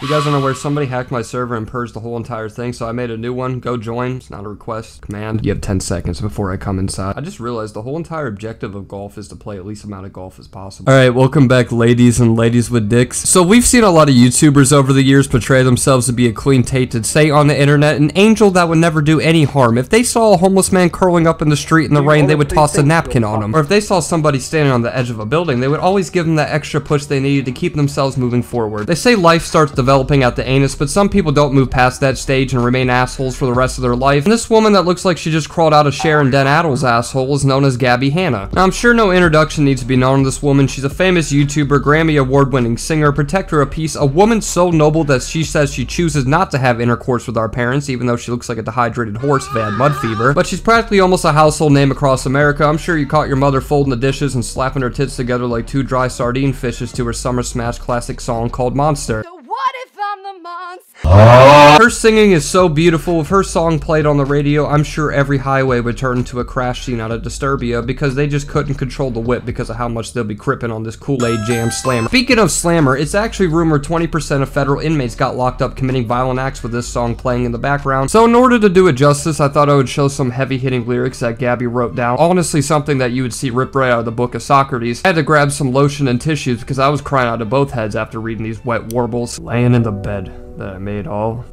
You guys are unaware somebody hacked my server and purged the whole entire thing, so I made a new one. Go join. It's not a request. Command. You have 10 seconds before I come inside. I just realized the whole entire objective of golf is to play at least amount of golf as possible. Alright, welcome back ladies and ladies with dicks. So we've seen a lot of YouTubers over the years portray themselves to be a clean tainted say on the internet, an angel that would never do any harm. If they saw a homeless man curling up in the street in the rain, they would toss a napkin on him. Or if they saw somebody standing on the edge of a building, they would always give them that extra push they needed to keep themselves moving forward. They say life starts developing at the anus, but some people don't move past that stage and remain assholes for the rest of their life. And this woman that looks like she just crawled out of Sharon Den Addle's asshole is known as Gabbie Hanna. Now I'm sure no introduction needs to be known to this woman. She's a famous YouTuber, Grammy award-winning singer, protector of peace, a woman so noble that she says she chooses not to have intercourse with our parents, even though she looks like a dehydrated horse if they had mud fever. But she's practically almost a household name across America. I'm sure you caught your mother folding the dishes and slapping her tits together like two dry sardine fishes to her Summer Smash classic song called Monster. What if I'm the monster? Her singing is so beautiful. If her song played on the radio, I'm sure every highway would turn into a crash scene out of Disturbia because they just couldn't control the whip because of how much they'll be cripping on this Kool-Aid Jam Slammer. Speaking of Slammer, it's actually rumored 20% of federal inmates got locked up committing violent acts with this song playing in the background. So in order to do it justice, I thought I would show some heavy-hitting lyrics that Gabbie wrote down. Honestly, something that you would see ripped right out of the book of Socrates. I had to grab some lotion and tissues because I was crying out of both heads after reading these wet warbles. Laying in the bed that I made all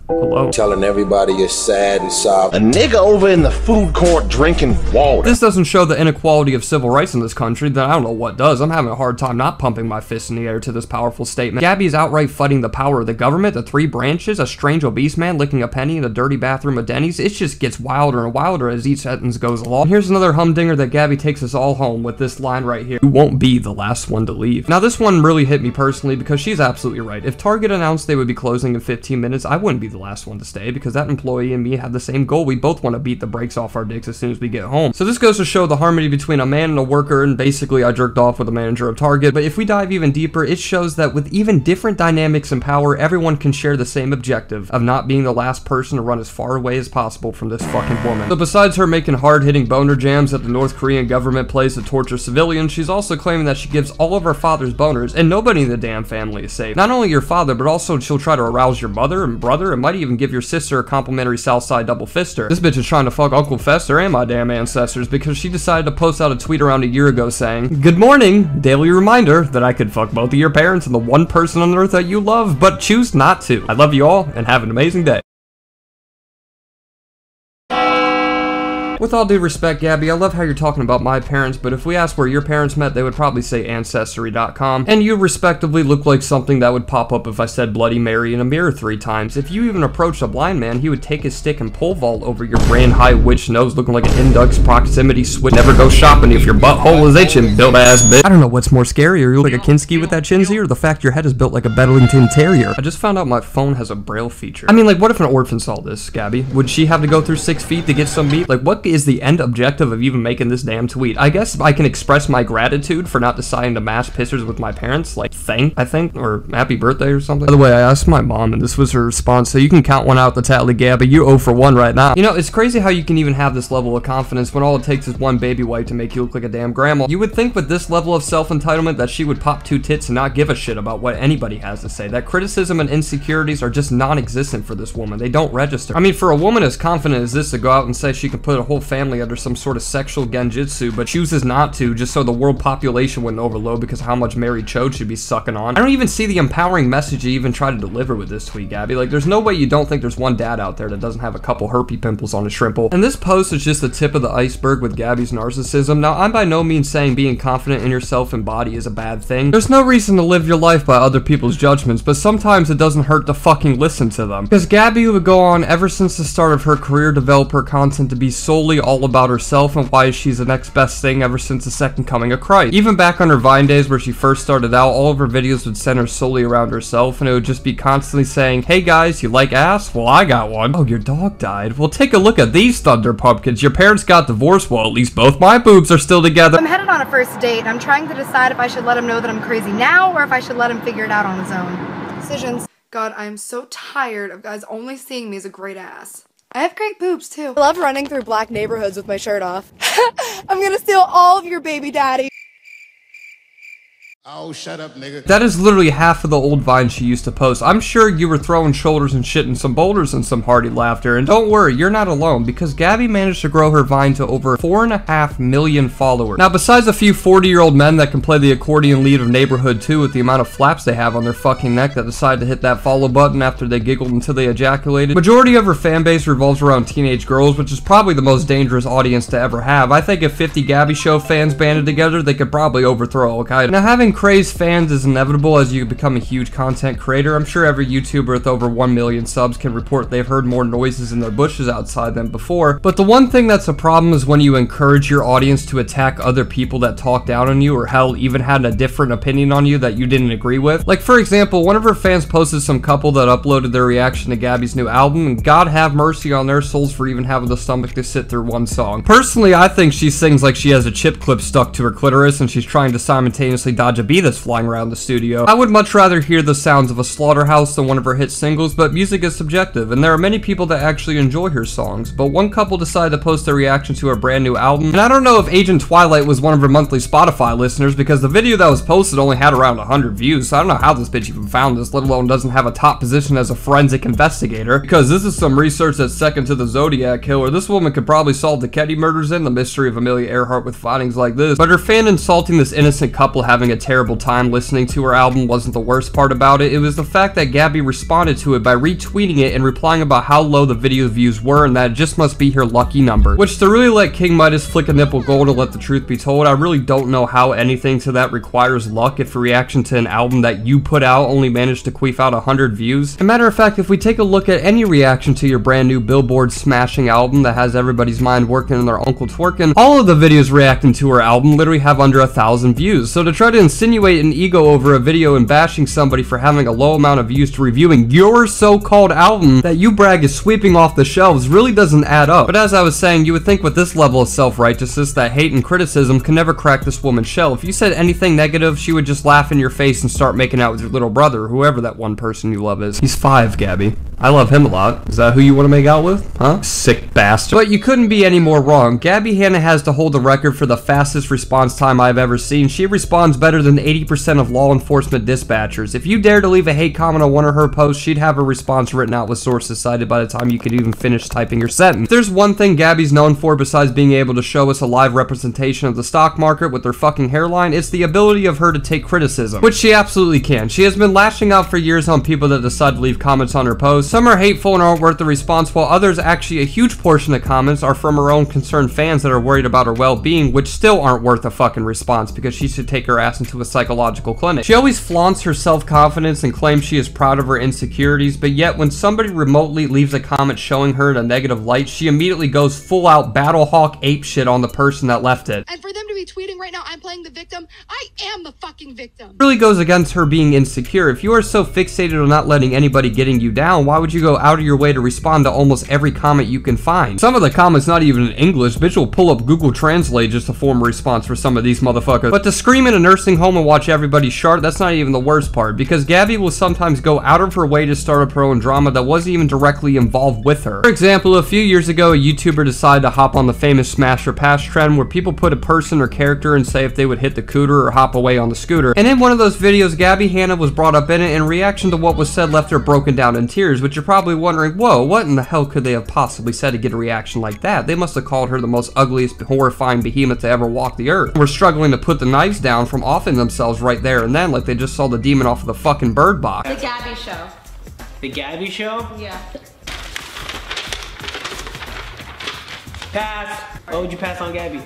alone. Telling everybody you're sad and soft. A nigga over in the food court drinking water. This doesn't show the inequality of civil rights in this country, then I don't know what does. I'm having a hard time not pumping my fist in the air to this powerful statement. Gabbie is outright fighting the power of the government, the three branches, a strange obese man licking a penny in a dirty bathroom of Denny's. It just gets wilder and wilder as each sentence goes along. And here's another humdinger that Gabbie takes us all home with this line right here. You won't be the last one to leave. Now this one really hit me personally because she's absolutely right. If Target announced they would be closing in 15 minutes, I wouldn't be the last one to stay, because that employee and me have the same goal. We both want to beat the brakes off our dicks as soon as we get home. So this goes to show the harmony between a man and a worker, and basically I jerked off with a manager of Target. But if we dive even deeper, it shows that with even different dynamics and power, everyone can share the same objective of not being the last person to run as far away as possible from this fucking woman. So besides her making hard-hitting boner jams that the North Korean government plays to torture civilians, she's also claiming that she gives all of her father's boners, and nobody in the damn family is safe. Not only your father, but also she'll try to arouse your mother and brother, and might even give your sister a complimentary Southside double fister. This bitch is trying to fuck Uncle Fester and my damn ancestors because she decided to post out a tweet around a year ago saying, "Good morning, daily reminder that I could fuck both of your parents and the one person on earth that you love, but choose not to. I love you all and have an amazing day." With all due respect, Gabbie, I love how you're talking about my parents, but if we asked where your parents met, they would probably say Ancestry.com. And you respectively look like something that would pop up if I said Bloody Mary in a mirror 3 times. If you even approached a blind man, he would take his stick and pole vault over your grand high witch nose looking like an index proximity switch. Never go shopping if your butthole is itching, built ass bitch. I don't know what's more scarier, you look like a Kinski with that chinsey, or the fact your head is built like a Bedlington Terrier. I just found out my phone has a braille feature. I mean, like, what if an orphan saw this, Gabbie? Would she have to go through 6 feet to get some meat? Like, what is the end objective of even making this damn tweet? I guess I can express my gratitude for not deciding to mash pictures with my parents, like I think, or happy birthday or something. By the way, I asked my mom and this was her response, so you can count one out the tally, Gabbie. You're 0 for 1 right now. You know, it's crazy how you can even have this level of confidence when all it takes is one baby wipe to make you look like a damn grandma. You would think with this level of self-entitlement that she would pop 2 tits and not give a shit about what anybody has to say. That criticism and insecurities are just non-existent for this woman. They don't register. I mean, for a woman as confident as this to go out and say she can put a whole family under some sort of sexual genjutsu, but chooses not to just so the world population wouldn't overload because of how much Mary Chode should be sucking on. I don't even see the empowering message you even try to deliver with this tweet, Gabbie. Like, there's no way you don't think there's one dad out there that doesn't have a couple herpy pimples on his shrimple. And this post is just the tip of the iceberg with Gabbie's narcissism. Now, I'm by no means saying being confident in yourself and body is a bad thing. There's no reason to live your life by other people's judgments, but sometimes it doesn't hurt to fucking listen to them. Because Gabbie would go on ever since the start of her career develop her content to be solely all about herself and why she's the next best thing ever since the second coming of Christ. Even back on her Vine days where she first started out, all of her videos would center solely around herself, and it would just be constantly saying, "Hey guys, you like ass? Well, I got one. Oh, your dog died? Well, take a look at these thunder pumpkins. Your parents got divorced? Well, at least both my boobs are still together." I'm headed on a first date, and I'm trying to decide if I should let him know that I'm crazy now, or if I should let him figure it out on his own. Decisions. God, I'm so tired of guys only seeing me as a great ass. I have great boobs, too. I love running through black neighborhoods with my shirt off. I'm gonna steal all of your baby daddy. Oh, shut up, nigga. That is literally half of the old Vines she used to post. I'm sure you were throwing shoulders and shitting some boulders and some hearty laughter. And don't worry, you're not alone, because Gabbie managed to grow her Vine to over 4.5 million followers. Now, besides a few 40-year-old men that can play the accordion lead of Neighborhood 2 with the amount of flaps they have on their fucking neck that decide to hit that follow button after they giggled until they ejaculated, majority of her fan base revolves around teenage girls, which is probably the most dangerous audience to ever have. I think if 50 Gabbie Show fans banded together, they could probably overthrow Al-Qaeda. Now, having crazed fans is inevitable as you become a huge content creator. I'm sure every YouTuber with over 1 million subs can report they've heard more noises in their bushes outside than before. But the one thing that's a problem is when you encourage your audience to attack other people that talk down on you, or hell, even had a different opinion on you that you didn't agree with. Like, for example, one of her fans posted some couple that uploaded their reaction to Gabbie's new album, and God have mercy on their souls for even having the stomach to sit through one song. Personally, I think she sings like she has a chip clip stuck to her clitoris and she's trying to simultaneously dodge a bee that's flying around the studio. I would much rather hear the sounds of a slaughterhouse than one of her hit singles, but music is subjective, and there are many people that actually enjoy her songs. But one couple decided to post their reaction to her brand new album, and I don't know if Agent Twilight was one of her monthly Spotify listeners, because the video that was posted only had around 100 views, so I don't know how this bitch even found this, let alone doesn't have a top position as a forensic investigator, because this is some research that's second to the Zodiac Killer. This woman could probably solve the Ketty murders and the mystery of Amelia Earhart with findings like this. But her fan insulting this innocent couple having a terrible time listening to her album wasn't the worst part about it. It was the fact that Gabbie responded to it by retweeting it and replying about how low the video views were and that it just must be her lucky number. Which, to really let King Midas flick a nipple gold to let the truth be told, I really don't know how anything to that requires luck if a reaction to an album that you put out only managed to queef out 100 views. As a matter of fact, if we take a look at any reaction to your brand new Billboard smashing album that has everybody's mind working and their uncle twerking, all of the videos reacting to her album literally have under 1,000 views. So to try to insinuate an ego over a video and bashing somebody for having a low amount of views to reviewing your so-called album that you brag is sweeping off the shelves really doesn't add up. But as I was saying, you would think with this level of self-righteousness that hate and criticism can never crack this woman's shell. If you said anything negative, she would just laugh in your face and start making out with your little brother, whoever that one person you love is. He's 5, Gabbie. I love him a lot. Is that who you want to make out with? Huh? Sick bastard. But you couldn't be any more wrong. Gabbie Hanna has to hold the record for the fastest response time I've ever seen. She responds better than 80% of law enforcement dispatchers. If you dare to leave a hate comment on one of her posts, she'd have her response written out with sources cited by the time you could even finish typing your sentence. If there's one thing Gabbie's known for besides being able to show us a live representation of the stock market with her fucking hairline, it's the ability of her to take criticism, which she absolutely can. She has been lashing out for years on people that decide to leave comments on her posts. Some are hateful and aren't worth the response, while others, actually a huge portion of comments, are from her own concerned fans that are worried about her well-being, which still aren't worth a fucking response because she should take her ass into a psychological clinic. She always flaunts her self-confidence and claims she is proud of her insecurities, but yet when somebody remotely leaves a comment showing her in a negative light, she immediately goes full-out Battlehawk apeshit on the person that left it. And for them to be tweeting right now, I'm playing the victim, I am the fucking victim. It really goes against her being insecure. If you are so fixated on not letting anybody getting you down, why would you go out of your way to respond to almost every comment you can find? Some of the comments not even in English. Bitch will pull up Google Translate just to form a response for some of these motherfuckers. But to scream in a nursing home and watch everybody shart, that's not even the worst part, because Gabbie will sometimes go out of her way to start up her own drama that wasn't even directly involved with her. For example, a few years ago, a YouTuber decided to hop on the famous smash or pass trend where people put a person or character and say if they would hit the cooter or hop away on the scooter. And in one of those videos, Gabbie Hanna was brought up in it, and reaction to what was said left her broken down in tears, which you're probably wondering, whoa, what in the hell could they have possibly said to get a reaction like that? They must have called her the most ugliest, horrifying behemoth to ever walk the earth. We're struggling to put the knives down from offing themselves right there and then, like they just saw the demon off of the fucking bird box. The Gabbie Show. The Gabbie Show? Yeah. Pass. Why would you pass on Gabbie?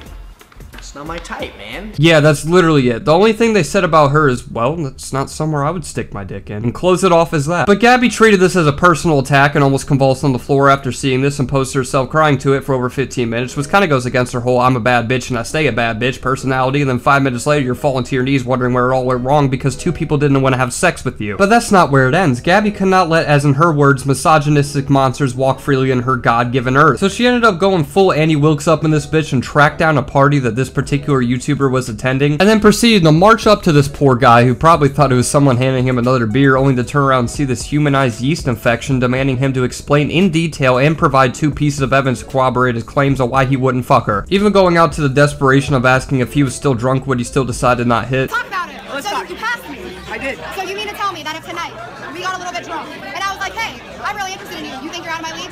It's not my type, man. Yeah, that's literally it. The only thing they said about her is, well, that's not somewhere I would stick my dick in. And close it off as that. But Gabbie treated this as a personal attack and almost convulsed on the floor after seeing this and posted herself crying to it for over 15 minutes, which kind of goes against her whole I'm a bad bitch and I stay a bad bitch personality, and then 5 minutes later you're falling to your knees wondering where it all went wrong because 2 people didn't want to have sex with you. But that's not where it ends. Gabbie cannot let, as in her words, misogynistic monsters walk freely in her God-given earth. So she ended up going full Annie Wilkes up in this bitch and tracked down a party that this particular YouTuber was attending, and then proceeded to march up to this poor guy who probably thought it was someone handing him another beer, only to turn around and see this humanized yeast infection, demanding him to explain in detail and provide 2 pieces of evidence to corroborate his claims on why he wouldn't fuck her. Even going out to the desperation of asking if he was still drunk, would he still decide to not hit. Talk about it. Let's talk. I did. So you mean to tell me that if tonight we got a little bit drunk and I was like, hey, I'm really interested in you, you think you're out of my league?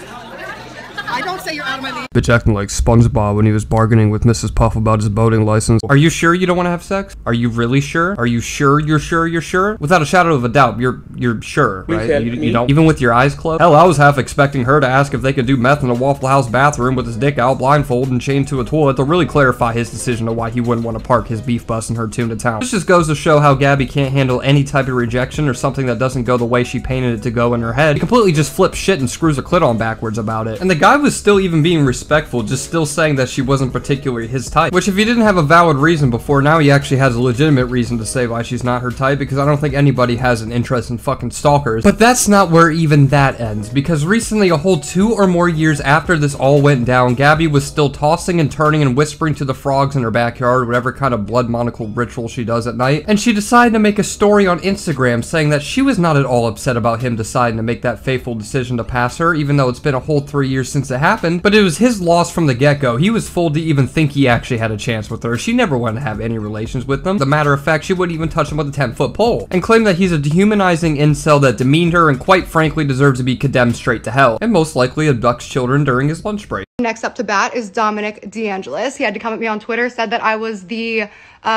I don't say you're out of my league. Bitch acting like SpongeBob when he was bargaining with Mrs. Puff about his boating license. Are you sure you don't want to have sex? Are you really sure? Are you sure you're sure you're sure? Without a shadow of a doubt, you're sure, right? You don't, even with your eyes closed? Hell, I was half expecting her to ask if they could do meth in a Waffle House bathroom with his dick out, blindfolded and chained to a toilet to really clarify his decision of why he wouldn't want to park his beef bus in her tune to town. This just goes to show how Gabbie can't handle any type of rejection or something that doesn't go the way she painted it to go in her head. He completely just flips shit and screws her clit on backwards about it. And the guy was still even being respectful, just still saying that she wasn't particularly his type. Which if he didn't have a valid reason before, now he actually has a legitimate reason to say why she's not her type, because I don't think anybody has an interest in fucking stalkers. But that's not where even that ends, because recently, a whole 2 or more years after this all went down, Gabbie was still tossing and turning and whispering to the frogs in her backyard, whatever kind of blood monocle ritual she does at night, and she decided to make a story on Instagram saying that she was not at all upset about him deciding to make that fateful decision to pass her, even though it's been a whole 3 years since it happened, but it was his loss from the get-go. He was fooled to even think he actually had a chance with her. She never wanted to have any relations with him. As a matter of fact, she wouldn't even touch him with a 10-foot pole, and claimed that he's a dehumanizing incel that demeaned her and quite frankly deserves to be condemned straight to hell, and most likely abducts children during his lunch break. Next up to bat is Dominic DeAngelis. He had to come at me on Twitter, said that I was the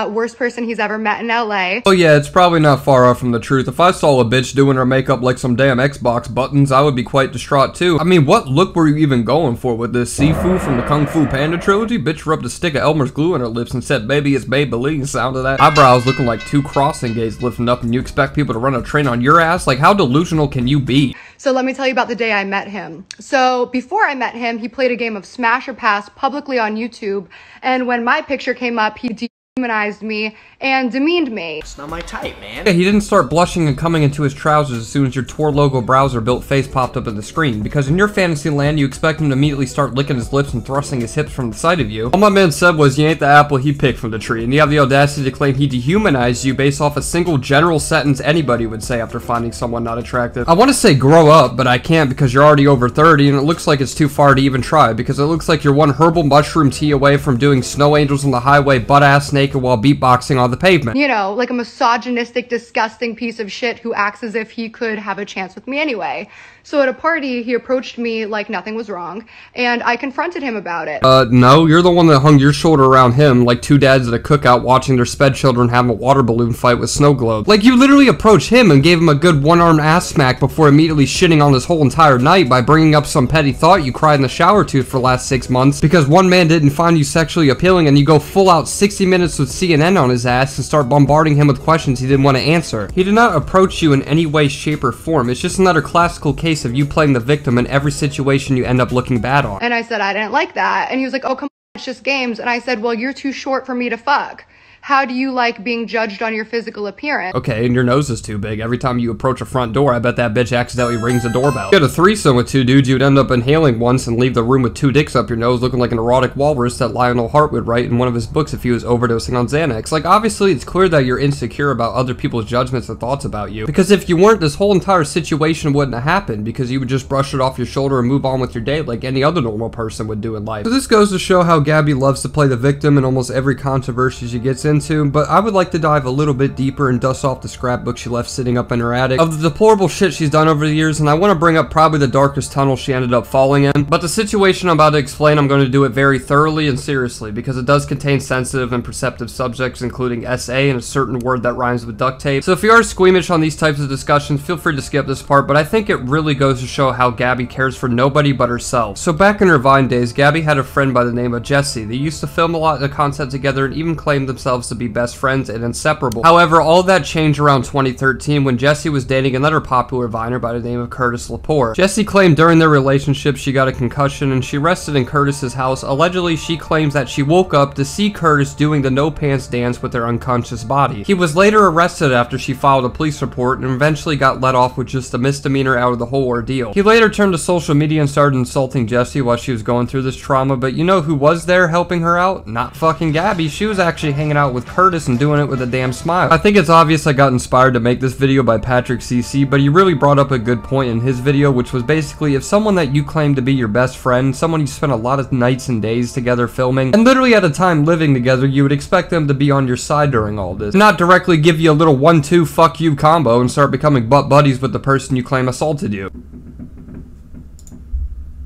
worst person he's ever met in LA. Oh yeah, it's probably not far off from the truth. If I saw a bitch doing her makeup like some damn Xbox buttons, I would be quite distraught too. I mean, what look were you even going for with this? Sifu from the Kung Fu Panda trilogy? Bitch rubbed a stick of Elmer's glue in her lips and said, baby, it's Maybelline. Sound of that? Eyebrows looking like 2 crossing gates lifting up, and you expect people to run a train on your ass? Like, how delusional can you be? So let me tell you about the day I met him. So before I met him, he played a game of Smash or Pass publicly on YouTube, and when my picture came up, he dehumanized me and demeaned me. It's not my type, man. Yeah, he didn't start blushing and coming into his trousers as soon as your Tor logo browser built face popped up on the screen, because in your fantasy land, you expect him to immediately start licking his lips and thrusting his hips from the sight of you. All my man said was, you ain't the apple he picked from the tree, and you have the audacity to claim he dehumanized you based off a single general sentence anybody would say after finding someone not attractive. I want to say grow up, but I can't because you're already over 30, and it looks like it's too far to even try, because it looks like you're one herbal mushroom tea away from doing snow angels on the highway butt-ass naked while beatboxing on the pavement. You know, like a misogynistic, disgusting piece of shit who acts as if he could have a chance with me anyway. So at a party, he approached me like nothing was wrong, and I confronted him about it. No, you're the one that hung your shoulder around him like 2 dads at a cookout watching their sped children have a water balloon fight with snow globe. Like, you literally approached him and gave him a good one-armed ass smack before immediately shitting on this whole entire night by bringing up some petty thought you cried in the shower to for the last 6 months because one man didn't find you sexually appealing, and you go full out 60 minutes with CNN on his ass and start bombarding him with questions he didn't want to answer. He did not approach you in any way, shape, or form. It's just another classical case of you playing the victim in every situation you end up looking bad on. And I said I didn't like that, and he was like, oh, come on, it's just games. And I said, well, you're too short for me to fuck. How do you like being judged on your physical appearance? Okay, and your nose is too big. Every time you approach a front door, I bet that bitch accidentally rings a doorbell. If you had a threesome with 2 dudes, you'd end up inhaling once and leave the room with 2 dicks up your nose looking like an erotic walrus that Lionel Hart would write in one of his books if he was overdosing on Xanax. Like, obviously, it's clear that you're insecure about other people's judgments and thoughts about you. Because if you weren't, this whole entire situation wouldn't have happened, because you would just brush it off your shoulder and move on with your day like any other normal person would do in life. So this goes to show how Gabbie loves to play the victim in almost every controversy she gets into, but I would like to dive a little bit deeper and dust off the scrapbook she left sitting up in her attic of the deplorable shit she's done over the years, and I want to bring up probably the darkest tunnel she ended up falling in. But the situation I'm about to explain, I'm going to do it very thoroughly and seriously, because it does contain sensitive and perceptive subjects, including SA and a certain word that rhymes with duct tape. So if you are squeamish on these types of discussions, feel free to skip this part, but I think it really goes to show how Gabbie cares for nobody but herself. So back in her Vine days, Gabbie had a friend by the name of Jessi. They used to film a lot of content together and even claimed themselves to be best friends and inseparable. However, all that changed around 2013 when Jessi was dating another popular Viner by the name of Curtis Lepore. Jessi claimed during their relationship she got a concussion and she rested in Curtis's house. Allegedly, she claims that she woke up to see Curtis doing the no pants dance with their unconscious body. He was later arrested after she filed a police report and eventually got let off with just a misdemeanor out of the whole ordeal. He later turned to social media and started insulting Jessi while she was going through this trauma, but you know who was there helping her out? Not fucking Gabbie. She was actually hanging out out with Curtis and doing it with a damn smile. I think it's obvious I got inspired to make this video by Patrick CC, but he really brought up a good point in his video, which was basically if someone that you claim to be your best friend, someone you spent a lot of nights and days together filming, and literally at a time living together, you would expect them to be on your side during all this. Not directly give you a little 1-2 fuck you combo and start becoming butt buddies with the person you claim assaulted you.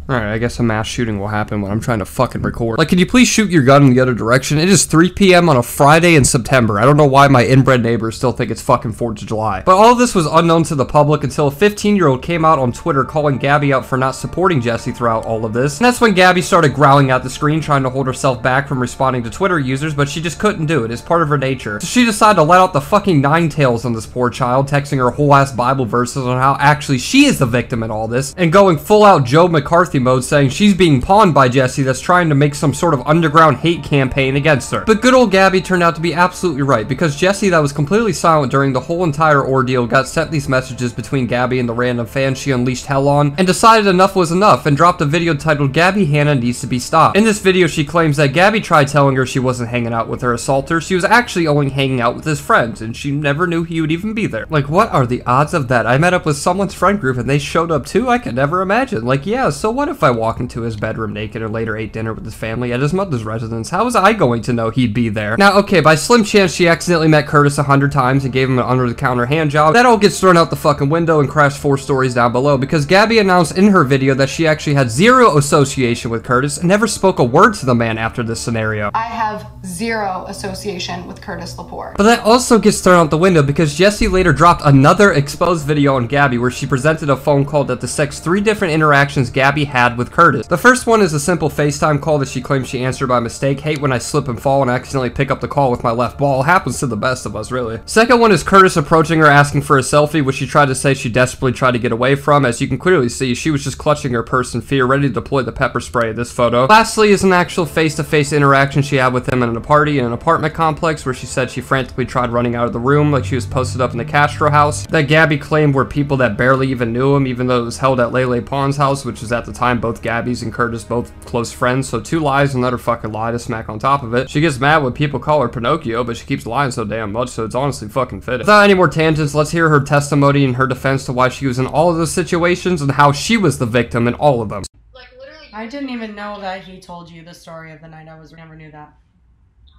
Alright, I guess a mass shooting will happen when I'm trying to fucking record. Like, can you please shoot your gun in the other direction? It is 3 p.m. on a Friday in September. I don't know why my inbred neighbors still think it's fucking 4th of July. But all of this was unknown to the public until a 15-year-old came out on Twitter calling Gabbie out for not supporting Jessi throughout all of this. And that's when Gabbie started growling at the screen, trying to hold herself back from responding to Twitter users, but she just couldn't do it. It's part of her nature. So she decided to let out the fucking 9 tails on this poor child, texting her whole ass Bible verses on how actually she is the victim in all this, and going full out Joe McCarthy mode, saying she's being pawned by Jessi that's trying to make some sort of underground hate campaign against her. But good old Gabbie turned out to be absolutely right, because Jessi, that was completely silent during the whole entire ordeal, got sent these messages between Gabbie and the random fans she unleashed hell on, and decided enough was enough, and dropped a video titled Gabbie Hanna Needs to Be Stopped. In this video, she claims that Gabbie tried telling her she wasn't hanging out with her assaulter, she was actually only hanging out with his friends, and she never knew he would even be there. Like, what are the odds of that? I met up with someone's friend group and they showed up too? I could never imagine. Like, yeah, so what if I walk into his bedroom naked or later ate dinner with his family at his mother's residence? How was I going to know he'd be there? Now, okay, by slim chance she accidentally met Curtis 100 times and gave him an under-the-counter hand job, that all gets thrown out the fucking window and crashed 4 stories down below, because Gabbie announced in her video that she actually had zero association with Curtis and never spoke a word to the man after this scenario. I have zero association with Curtis Lepore. But that also gets thrown out the window because Jessi later dropped another exposed video on Gabbie where she presented a phone call that dissects 3 different interactions Gabbie had with Curtis. The first one is a simple FaceTime call that she claims she answered by mistake. Hate when I slip and fall and accidentally pick up the call with my left ball. Happens to the best of us, really. Second one is Curtis approaching her asking for a selfie, which she tried to say she desperately tried to get away from. As you can clearly see, she was just clutching her purse in fear, ready to deploy the pepper spray in this photo. Lastly is an actual face-to-face interaction she had with him in a party in an apartment complex where she said she frantically tried running out of the room like she was posted up in the Castro house. That Gabbie claimed were people that barely even knew him, even though it was held at Lele Pond's house, which was at the time both Gabbie's and Curtis both close friends, so 2 lies, another fucking lie to smack on top of it. She gets mad when people call her Pinocchio, but she keeps lying so damn much, so it's honestly fucking fitting. Without any more tangents, let's hear her testimony in her defense to why she was in all of those situations and how she was the victim in all of them. Like, literally, I didn't even know that he told you the story of the night I was, never knew that.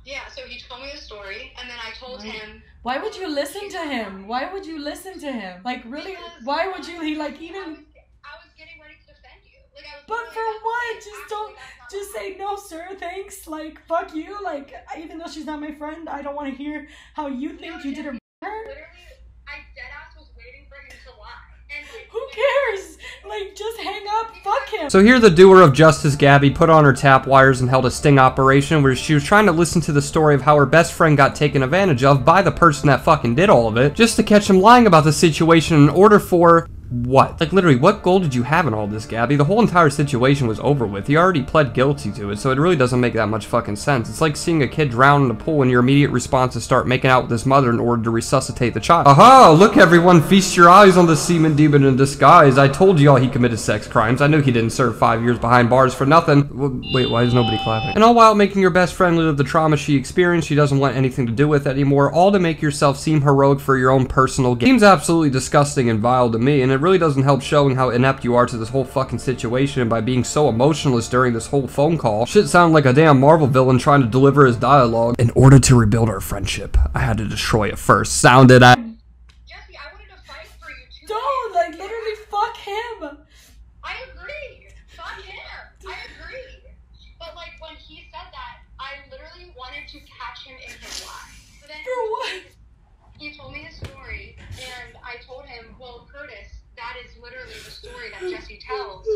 Yeah, so he told me the story, and then I told him... Why would you listen to him? Why would you listen to him? Like, really? Because why would you, he, like, even... I was getting ready to defend you. Like, I was But for what? Just don't, just say, no, sir, thanks. Like, fuck you. Like, even though she's not my friend, I don't want to hear how you think you did her. Literally, I deadass was waiting for him to lie. And, like, Who cares? Like, just hang up. Fuck him. So here the doer of justice, Gabbie, put on her tap wires and held a sting operation where she was trying to listen to the story of how her best friend got taken advantage of by the person that fucking did all of it, just to catch him lying about the situation in order for... what? Like, literally, what goal did you have in all this, Gabbie? The whole entire situation was over with. He already pled guilty to it, so it really doesn't make that much fucking sense. It's like seeing a kid drown in a pool and your immediate response is start making out with his mother in order to resuscitate the child. Aha! Look, everyone, feast your eyes on the semen demon in disguise. I told y'all he committed sex crimes. I knew he didn't serve 5 years behind bars for nothing. Wait, why is nobody clapping? And all while making your best friend live the trauma she experienced, she doesn't want anything to do with anymore, all to make yourself seem heroic for your own personal gain. Seems absolutely disgusting and vile to me, and it really doesn't help showing how inept you are to this whole fucking situation by being so emotionless during this whole phone call. Shit sounded like a damn Marvel villain trying to deliver his dialogue. In order to rebuild our friendship, I had to destroy it first. Sounded at... Jessi, I wanted to fight for you too. Don't, like, literally, fuck him. I agree. Fuck him. I agree. But, like, when he said that, I literally wanted to catch him in his lie. So then For what? he told me the story, and I told him, well, Curtis, that is literally the story that Jessi tells,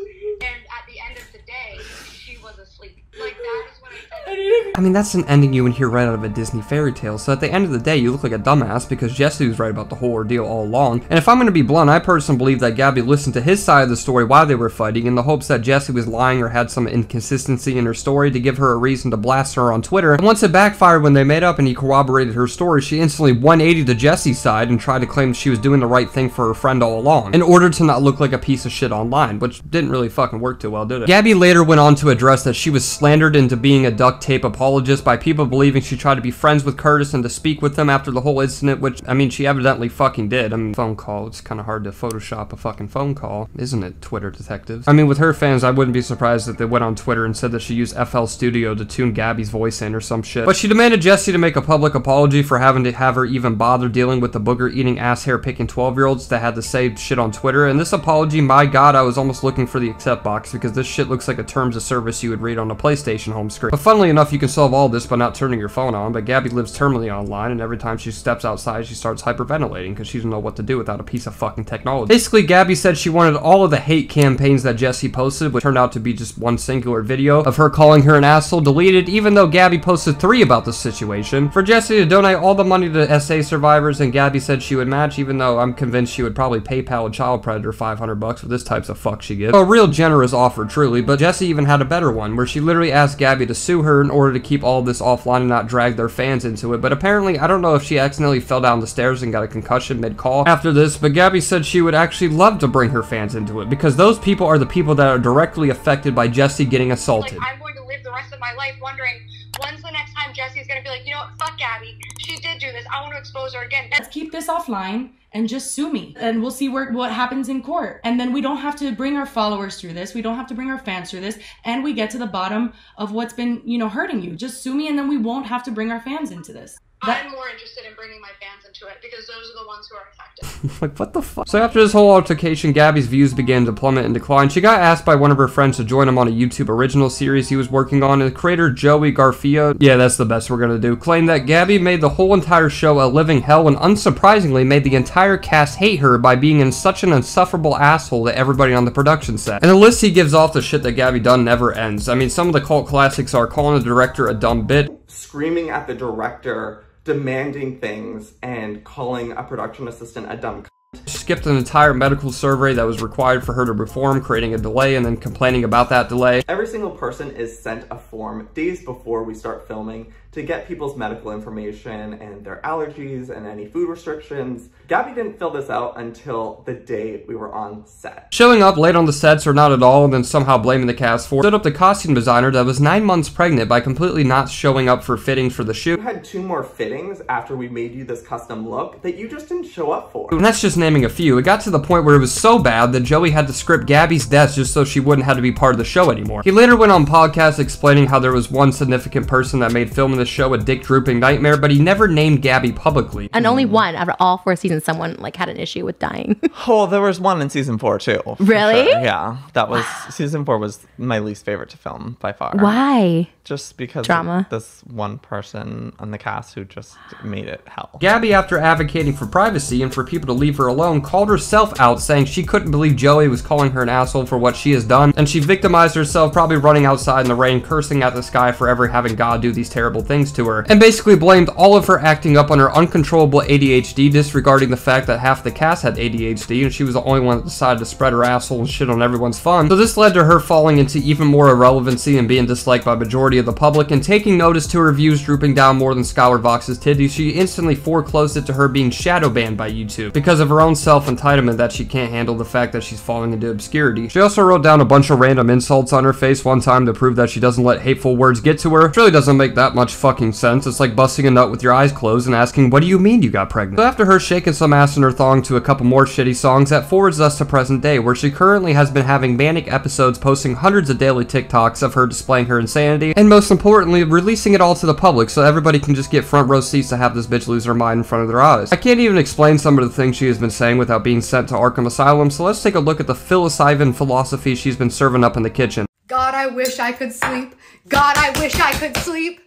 and at the end of the day, she was asleep. Like, that is what I said. I mean, that's an ending you would hear right out of a Disney fairy tale, so at the end of the day, you look like a dumbass because Jessi was right about the whole ordeal all along. And if I'm gonna be blunt, I personally believe that Gabbie listened to his side of the story while they were fighting in the hopes that Jessi was lying or had some inconsistency in her story to give her a reason to blast her on Twitter. And once it backfired when they made up and he corroborated her story, she instantly 180 to Jessi's side and tried to claim she was doing the right thing for her friend all along, in order to not look like a piece of shit online, which didn't really fucking work too well, did it? Gabbie later went on to address that she was slandered into being being a duct tape apologist, by people believing she tried to be friends with Curtis and to speak with him after the whole incident, which, I mean, she evidently fucking did. I mean, phone call, it's kind of hard to Photoshop a fucking phone call, isn't it, Twitter detectives? I mean, with her fans, I wouldn't be surprised if they went on Twitter and said that she used FL Studio to tune Gabbie's voice in or some shit. But she demanded Jessi to make a public apology for having to have her even bother dealing with the booger-eating, ass-hair-picking 12-year-olds that had to say shit on Twitter. And this apology, my god, I was almost looking for the accept box, because this shit looks like a terms of service you would read on a PlayStation home screen. But funnily enough, you can solve all this by not turning your phone on, but Gabbie lives terminally online, and every time she steps outside, she starts hyperventilating because she doesn't know what to do without a piece of fucking technology. Basically, Gabbie said she wanted all of the hate campaigns that Jessi posted, which turned out to be just one singular video of her calling her an asshole, deleted, even though Gabbie posted 3 about the situation, for Jessi to donate all the money to SA survivors, and Gabbie said she would match, even though I'm convinced she would probably PayPal a child predator $500 for this types of fuck she gives. A real generous offer, truly, but Jessi even had a better one, where she literally asked Gabbie to sue her in order to keep all of this offline and not drag their fans into it. But apparently, I don't know if she accidentally fell down the stairs and got a concussion mid-call after this, but Gabbie said she would actually love to bring her fans into it, because those people are the people that are directly affected by Jessi getting assaulted. Like, I'm going to live the rest of my life wondering, when's the next time Jessi's going to be like, you know what, fuck Gabbie, she did do this, I want to expose her again. Let's keep this offline and just sue me, and we'll see what happens in court. And then we don't have to bring our followers through this, we don't have to bring our fans through this, and we get to the bottom of what's been, you know, hurting you. Just sue me, and then we won't have to bring our fans into this. I'm more interested in bringing my fans into it, because those are the ones who are affected. Like, what the fuck? So after this whole altercation, Gabbie's views began to plummet and decline. She got asked by one of her friends to join him on a YouTube original series he was working on, and creator Joey Garcia, yeah, that's the best we're gonna do, claimed that Gabbie made the whole entire show a living hell, and unsurprisingly made the entire cast hate her by being in such an insufferable asshole to everybody on the production set. And the list he gives off the shit that Gabbie done never ends. I mean, some of the cult classics are calling the director a dumb bitch, screaming at the director, demanding things, and calling a production assistant a dumb she skipped an entire medical survey that was required for her to perform, creating a delay and then complaining about that delay. Every single person is sent a form days before we start filming to get people's medical information and their allergies and any food restrictions. Gabbie didn't fill this out until the day we were on set. Showing up late on the sets or not at all, and then somehow blaming the cast for it, stood up the costume designer that was 9 months pregnant by completely not showing up for fittings for the shoot. You had 2 more fittings after we made you this custom look that you just didn't show up for. And that's just naming a few. It got to the point where it was so bad that Joey had to script Gabbie's death just so she wouldn't have to be part of the show anymore. He later went on podcasts explaining how there was one significant person that made filming the show a dick-drooping nightmare, but he never named Gabbie publicly. And only one out of all 4 seasons someone like had an issue with dying. Oh, there was one in season 4 too. Really? Sure. Yeah, that was season 4 was my least favorite to film by far. Why? Just because drama. Of this one person on the cast who just made it hell. Gabbie, after advocating for privacy and for people to leave her alone, called herself out, saying she couldn't believe Joey was calling her an asshole for what she has done, and she victimized herself, probably running outside in the rain, cursing at the sky for ever having God do these terrible things to her, and basically blamed all of her acting up on her uncontrollable ADHD, disregarding the fact that half the cast had ADHD, and she was the only one that decided to spread her asshole and shit on everyone's fun. So this led to her falling into even more irrelevancy and being disliked by majority of the public, and taking notice to her views drooping down more than Skylar Vox's titties, she instantly foreclosed it to her being shadow banned by YouTube because of her own self-entitlement that she can't handle the fact that she's falling into obscurity. She also wrote down a bunch of random insults on her face one time to prove that she doesn't let hateful words get to her, which really doesn't make that much fucking sense. It's like busting a nut with your eyes closed and asking, what do you mean you got pregnant? So after her shaking some ass in her thong to a couple more shitty songs, that forwards us to present day, where she currently has been having manic episodes, posting hundreds of daily TikToks of her displaying her insanity, and most importantly, releasing it all to the public so everybody can just get front row seats to have this bitch lose her mind in front of their eyes. I can't even explain some of the things she has been saying without being sent to Arkham Asylum, so let's take a look at the psilocybin philosophy she's been serving up in the kitchen. God, I wish I could sleep. God, I wish I could sleep.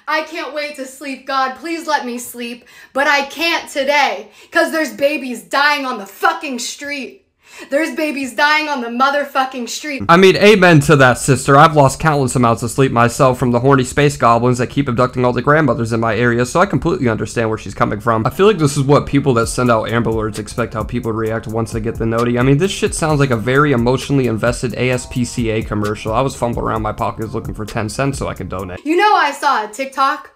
I can't wait to sleep. God, please let me sleep. But I can't today, because there's babies dying on the fucking street. There's babies dying on the motherfucking street. I mean, amen to that, sister. I've lost countless amounts of sleep myself from the horny space goblins that keep abducting all the grandmothers in my area, so I completely understand where she's coming from. I feel like this is what people that send out Amber Alerts expect how people react once they get the noti. I mean, this shit sounds like a very emotionally invested ASPCA commercial. I was fumbling around my pockets looking for 10 cents so I could donate. You know, I saw a TikTok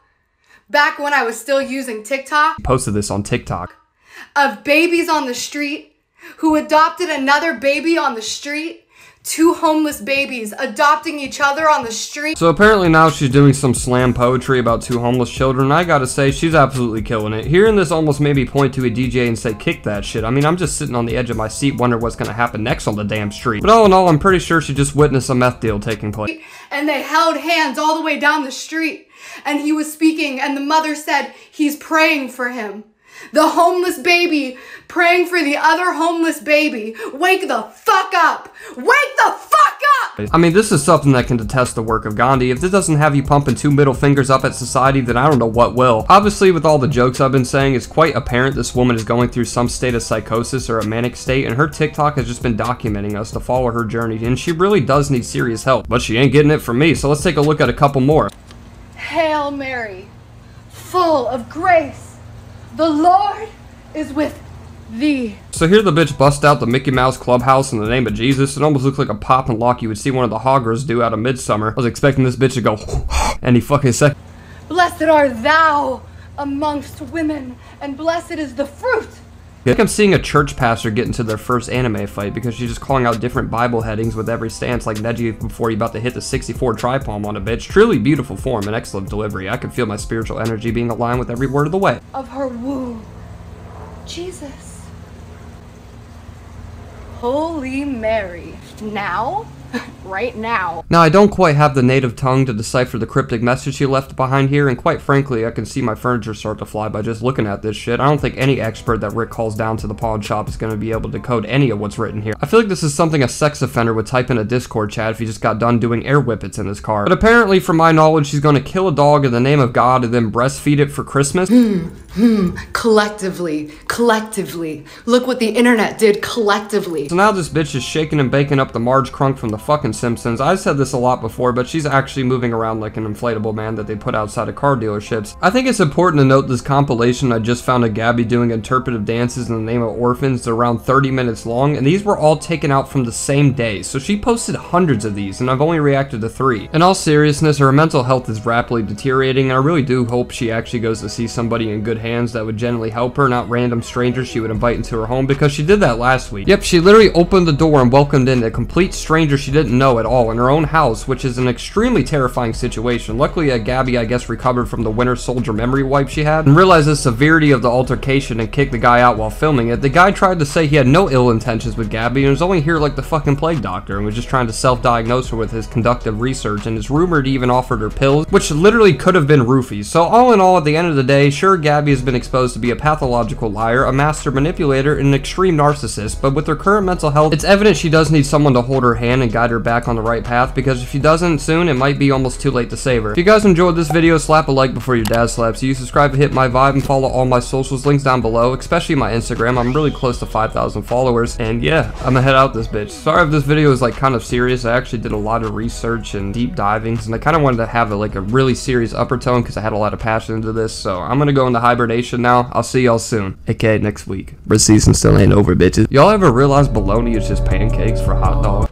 back when I was still using TikTok. Posted this on TikTok. Of babies on the street who adopted another baby on the street 2 homeless babies adopting each other on the street. So apparently now she's doing some slam poetry about 2 homeless children. I gotta say, she's absolutely killing it. Hearing this almost made me point to a DJ and say, kick that shit. I mean, I'm just sitting on the edge of my seat wondering what's gonna happen next on the damn street. But all in all, I'm pretty sure she just witnessed a meth deal taking place. And they held hands all the way down the street. And he was speaking, and the mother said, he's praying for him. The homeless baby praying for the other homeless baby. Wake the fuck up! Wake the fuck up! I mean, this is something that can detest the work of Gandhi. If this doesn't have you pumping 2 middle fingers up at society, then I don't know what will. Obviously, with all the jokes I've been saying, it's quite apparent this woman is going through some state of psychosis or a manic state, and her TikTok has just been documenting us to follow her journey, and she really does need serious help. But she ain't getting it from me, so let's take a look at a couple more. Hail Mary, full of grace. The Lord is with thee. So here the bitch bust out the Mickey Mouse Clubhouse in the name of Jesus. It almost looks like a pop and lock you would see one of the Hoggers do out of Midsummer. I was expecting this bitch to go any fucking second. Blessed art thou amongst women, and blessed is the fruit. I think I'm seeing a church pastor get into their first anime fight because she's just calling out different Bible headings with every stance like Neji before you about to hit the 64 tripalm on a bitch. Truly beautiful form and excellent delivery. I can feel my spiritual energy being aligned with every word of the way. Of her womb, Jesus. Holy Mary. Now? Right now. Now, I don't quite have the native tongue to decipher the cryptic message she left behind here, and quite frankly, I can see my furniture start to fly by just looking at this shit. I don't think any expert that Rick calls down to the pawn shop is going to be able to decode any of what's written here. I feel like this is something a sex offender would type in a Discord chat if he just got done doing air whippets in his car. But apparently, from my knowledge, she's going to kill a dog in the name of God and then breastfeed it for Christmas. Collectively. Look what the internet did collectively. So now this bitch is shaking and baking up the Marge Crunk from the fucking Simpsons. I've said this a lot before, but she's actually moving around like an inflatable man that they put outside of car dealerships. I think it's important to note this compilation I just found of Gabbie doing interpretive dances in the name of orphans. They're around 30 minutes long, and these were all taken out from the same day. So she posted hundreds of these, and I've only reacted to 3. In all seriousness, her mental health is rapidly deteriorating, and I really do hope she actually goes to see somebody in good hands that would genuinely help her, not random strangers she would invite into her home, because she did that last week. Yep, she literally opened the door and welcomed in a complete stranger she didn't know at all in her own house, which is an extremely terrifying situation. Luckily, Gabbie, I guess, recovered from the Winter Soldier memory wipe she had and realized the severity of the altercation and kicked the guy out while filming it. The guy tried to say he had no ill intentions with Gabbie and was only here like the fucking plague doctor and was just trying to self-diagnose her with his conductive research, and is rumored he even offered her pills, which literally could have been roofies. So all in all, at the end of the day, sure, Gabbie has been exposed to be a pathological liar, a master manipulator, and an extreme narcissist, but with her current mental health, it's evident she does need someone to hold her hand and guide her back on the right path, because if she doesn't soon, it might be almost too late to save her. If you guys enjoyed this video, slap a like before your dad slaps you, subscribe to hit my vibe, and follow all my socials, links down below, especially my Instagram. I'm really close to 5,000 followers, and yeah, I'm gonna head out this bitch. Sorry if this video is like kind of serious. I actually did a lot of research and deep divings, and I kind of wanted to have like a really serious upper tone because I had a lot of passion into this, so I'm gonna go into hibernation now. I'll see y'all soon, aka next week. BriZ season still ain't over, bitches. Y'all ever realize bologna is just pancakes for hot dogs?